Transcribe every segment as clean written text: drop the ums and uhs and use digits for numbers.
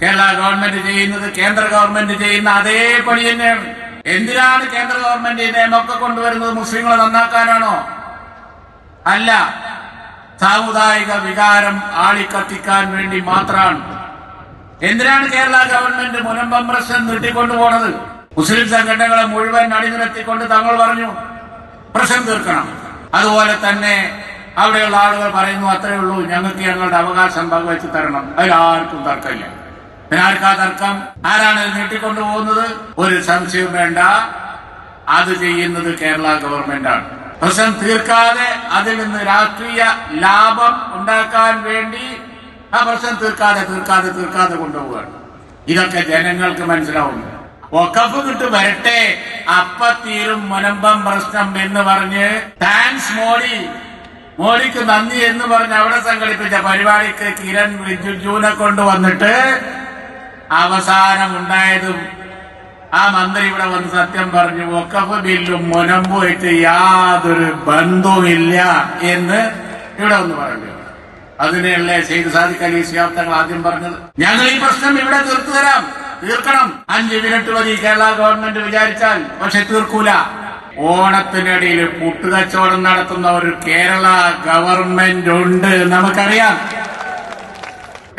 Kerala government ചെയ്യുന്നത് കേന്ദ്ര government ചെയ്യുന്ന അതേ പണി തന്നെയാണ്. എന്തിനാണ് കേന്ദ്ര ഗവൺമെന്റ് ഈ നിയമമൊക്കെ കൊണ്ടുവരുന്നത്? മുസ്ലിങ്ങളെ നന്നാക്കാനാണോ? അല്ല, സാമുദായിക വികാരം ആളിക്കത്തിക്കാൻ വേണ്ടി മാത്രമാണ്. എന്തിനാണ് കേരള ഗവൺമെന്റ് മുനമ്പം പ്രശ്നം നീട്ടിക്കൊണ്ടുപോണത്? മുസ്ലിം സംഘടനകളെ മുഴുവൻ അണിനിരത്തിക്കൊണ്ട് തങ്ങൾ പറഞ്ഞു പ്രശ്നം തീർക്കണം. അതുപോലെ തന്നെ അവിടെയുള്ള ആളുകൾ പറയുന്നു അത്രയേ ഉള്ളൂ, ഞങ്ങൾക്ക് ഞങ്ങളുടെ അവകാശം പങ്കുവെച്ച് തരണം. അതിലാർക്കും തർക്കമില്ല. ആർക്കാ തർക്കം? ആരാണ് നീട്ടിക്കൊണ്ടുപോകുന്നത്? ഒരു സംശയവും വേണ്ട, അത് ചെയ്യുന്നത് കേരള ഗവൺമെന്റാണ്. പ്രശ്നം തീർക്കാതെ അതിൽ നിന്ന് രാഷ്ട്രീയ ലാഭം ഉണ്ടാക്കാൻ വേണ്ടി ആ പ്രശ്നം തീർക്കാതെ കൊണ്ടുപോവുകയാണ്. ഇതൊക്കെ ജനങ്ങൾക്ക് മനസ്സിലാവുന്നു. വഖഫ് കിട്ടു വരട്ടെ, അപ്പത്തീരും മുനമ്പം പ്രശ്നം എന്ന് പറഞ്ഞ് താങ്ക്സ് മോഡിക്ക് നന്ദി എന്ന് പറഞ്ഞ് അവിടെ സംഘടിപ്പിച്ച പരിപാടിക്ക് കിരൺ റിജിജുവിനെ കൊണ്ടുവന്നിട്ട് അവസാനം ഉണ്ടായതും ആ മന്ത്രി ഇവിടെ വന്ന് സത്യം പറഞ്ഞു, വഖഫ് ബില്ലും മുനമ്പുമായിട്ട് യാതൊരു ബന്ധവുമില്ല എന്ന് ഇവിടെ ഒന്ന് പറഞ്ഞു. അതിനെയല്ലേ സെയ്ദ് സാദിഖ് അലി ശിഹാബ് തങ്ങൾ ആദ്യം പറഞ്ഞത്, ഞങ്ങൾ ഈ പ്രശ്നം ഇവിടെ തീർക്കണം. 5 മിനിറ്റ് മതി കേരള ഗവൺമെന്റ് വിചാരിച്ചാൽ. പക്ഷെ തീർക്കൂല. ഓണത്തിനിടയിൽ പുട്ടുകച്ചവടം നടത്തുന്ന ഒരു കേരള ഗവൺമെന്റ് ഉണ്ട്, നമുക്കറിയാം.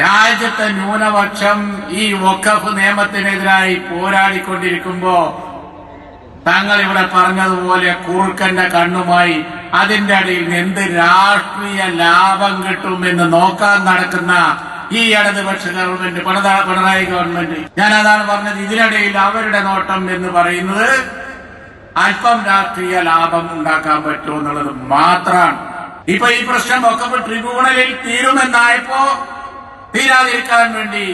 രാജ്യത്തെ ന്യൂനപക്ഷം ഈ വഖഫ് നിയമത്തിനെതിരായി പോരാടിക്കൊണ്ടിരിക്കുമ്പോ തങ്ങൾ ഇവിടെ പറഞ്ഞതുപോലെ കുറുക്കന്റെ കണ്ണുമായി അതിന്റെ അടിയിൽ എന്ത് രാഷ്ട്രീയ ലാഭം കിട്ടുമെന്ന് നോക്കാൻ നടക്കുന്ന ഈ ഇടതുപക്ഷ ഗവൺമെന്റ്, പിണറായി ഗവൺമെന്റ്, ഞാൻ അതാണ് പറഞ്ഞത്. ഇതിനിടയിൽ അവരുടെ നോട്ടം എന്ന് പറയുന്നത് അല്പം രാഷ്ട്രീയ ലാഭം ഉണ്ടാക്കാൻ പറ്റുമോ എന്നുള്ളത് മാത്രമാണ്. ഇപ്പൊ ഈ പ്രശ്നം ഒക്കെ ട്രിബ്യൂണലിൽ തീരുമെന്നായപ്പോ തീരാതിരിക്കാൻ വേണ്ടി,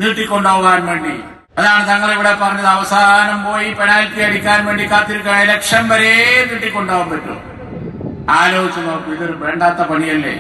നീട്ടിക്കൊണ്ടുപോകാൻ വേണ്ടി, അതാണ് തങ്ങൾ ഇവിടെ പറഞ്ഞത്. അവസാനം പോയി പെനാൽറ്റി അടിക്കാൻ വേണ്ടി കാത്തിരിക്കുക. ഇലക്ഷൻ വരെ നീട്ടിക്കൊണ്ടുപോകാൻ പറ്റും. ആലോചിച്ച് നോക്കൂ, ഇതൊരു വേണ്ടാത്ത പണിയല്ലേ?